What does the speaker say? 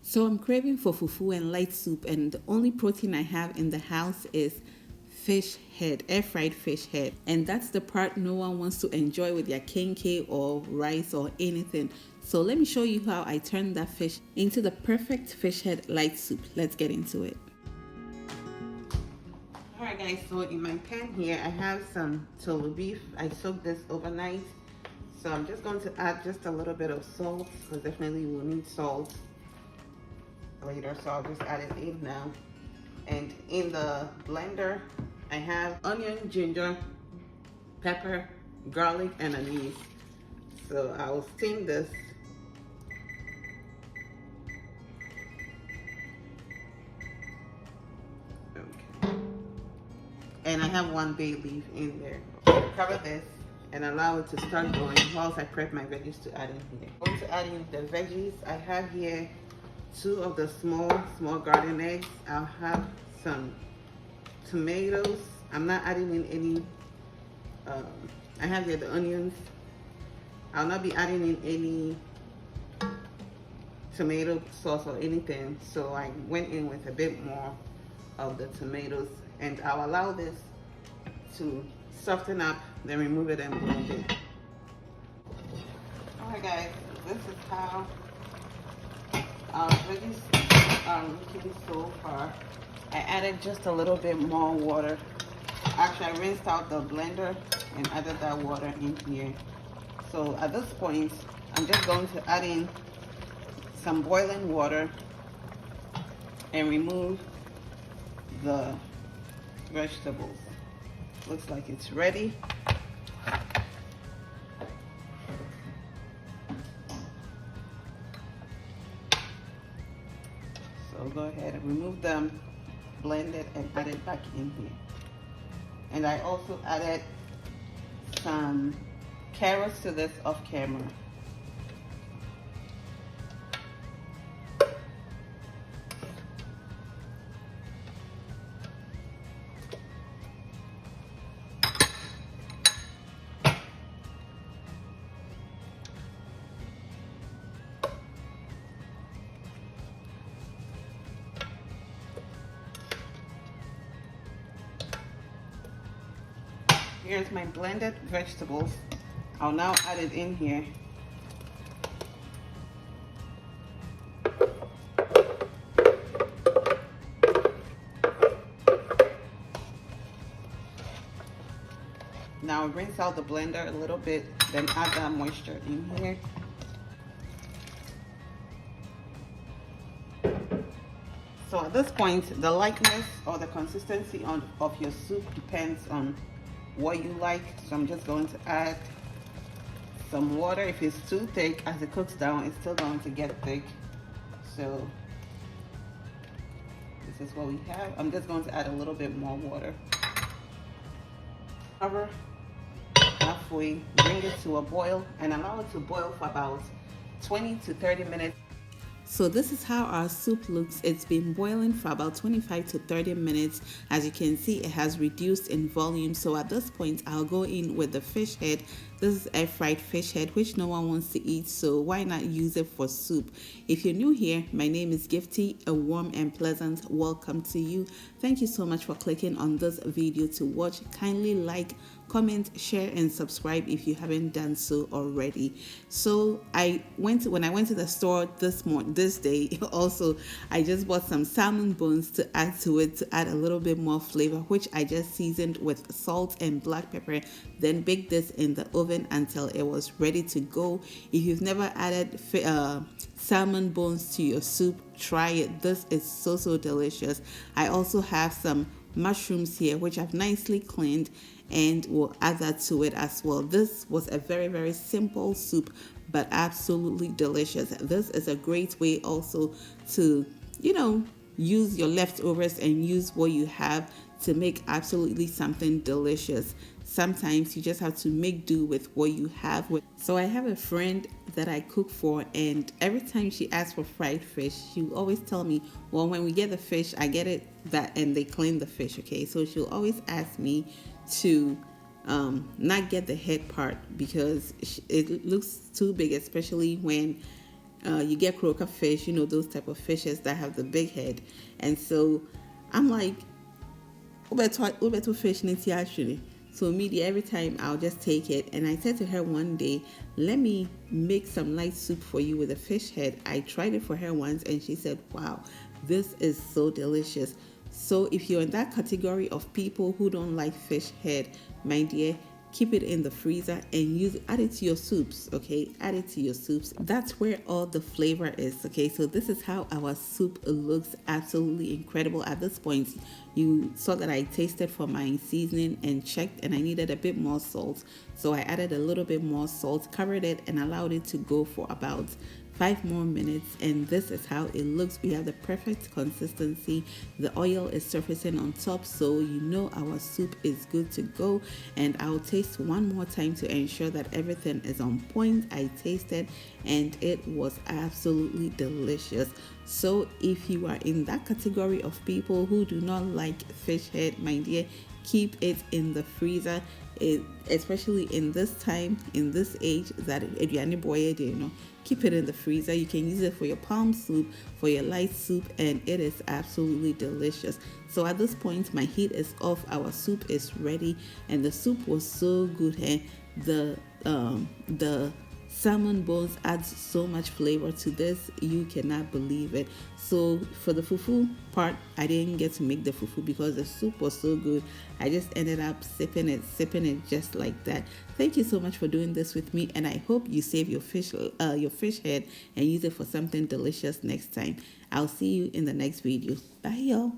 So I'm craving for fufu and light soup, and the only protein I have in the house is fish head, air fried fish head. And that's the part no one wants to enjoy with their kenke or rice or anything. So let me show you how I turned that fish into the perfect fish head light soup. Let's get into it. Alright guys, so in my pan here I have some tolu beef. I soaked this overnight. So I'm just going to add just a little bit of salt, because definitely we'll need salt later, so I'll just add it in now. And in the blender I have onion, ginger, pepper, garlic, and anise. So I'll steam this. Okay. And I have one bay leaf in there. Cover this and allow it to start going whilst I prep my veggies to add in here. I'm going to add in the veggies. I have here 2 of the small garden eggs. I'll have some tomatoes. I'm not adding in any I have here the onions. I'll not be adding in any tomato sauce or anything, so I went in with a bit more of the tomatoes, and I'll allow this to soften up, then remove it and blend it. Alright guys, this is how our veggies are looking so far. I added just a little bit more water. Actually, I rinsed out the blender and added that water in here. So at this point, I'm just going to add in some boiling water and remove the vegetables. Looks like it's ready. So go ahead and remove them, blend it, and add it back in here. And I also added some carrots to this off camera. Here's my blended vegetables. I'll now add it in here. Now rinse out the blender a little bit, then add that moisture in here. So at this point, the lightness or the consistency of your soup depends on what you like. So I'm just going to add some water. If it's too thick, as it cooks down, it's still going to get thick. So this is what we have. I'm just going to add a little bit more water. Cover halfway, bring it to a boil, and allow it to boil for about 20 to 30 minutes. So this is how our soup looks. It's been boiling for about 25 to 30 minutes. As you can see, it has reduced in volume. So at this point, I'll go in with the fish head. This is air fried fish head, which no one wants to eat. So why not use it for soup? If you're new here, my name is Gifty. A warm and pleasant welcome to you. Thank you so much for clicking on this video to watch. Kindly like, comment, share, and subscribe if you haven't done so already. So when I went to the store this day, also I just bought some salmon bones to add to it, to add a little bit more flavor, which I just seasoned with salt and black pepper, then baked this in the oven until it was ready to go. If you've never added salmon bones to your soup, try it. This is so delicious. I also have some mushrooms here, which I've nicely cleaned, and we'll add that to it as well. This was a very simple soup, but absolutely delicious. This is a great way also to, use your leftovers and use what you have to make absolutely something delicious. Sometimes you just have to make do with what you have. So I have a friend that I cook for, and every time she asks for fried fish, she will always tell me, well, when we get the fish, I get it that and they clean the fish, okay? So she'll always ask me to not get the head part because it looks too big, especially when you get croaker fish, you know, those type of fishes that have the big head. And so I'm like, Ubeto fish niti actually. So media every time I'll just take it, and I said to her one day, let me make some light soup for you with a fish head. I tried it for her once and she said, wow, this is so delicious. So if you're in that category of people who don't like fish head, my dear, keep it in the freezer and add it to your soups. Okay, add it to your soups. That's where all the flavor is. Okay, so this is how our soup looks. Absolutely incredible. At this point, you saw that I tasted for my seasoning and checked, and I needed a bit more salt, so I added a little bit more salt, covered it, and allowed it to go for about 5 more minutes. And this is how it looks. We have the perfect consistency. The oil is surfacing on top, so you know our soup is good to go. And I'll taste one more time to ensure that everything is on point. I tasted and it was absolutely delicious. So if you are in that category of people who do not like fish head, my dear, keep it in the freezer. Especially in this time, in this age, that keep it in the freezer. You can use it for your palm soup, for your light soup, and it is absolutely delicious. So at this point, my heat is off. Our soup is ready, and the soup was so good. And the salmon bones adds so much flavor to this, you cannot believe it. So for the fufu part, I didn't get to make the fufu because the soup was so good. I just ended up sipping it just like that. Thank you so much for doing this with me, and I hope you save your fish head and use it for something delicious next time. I'll see you in the next video. Bye, y'all.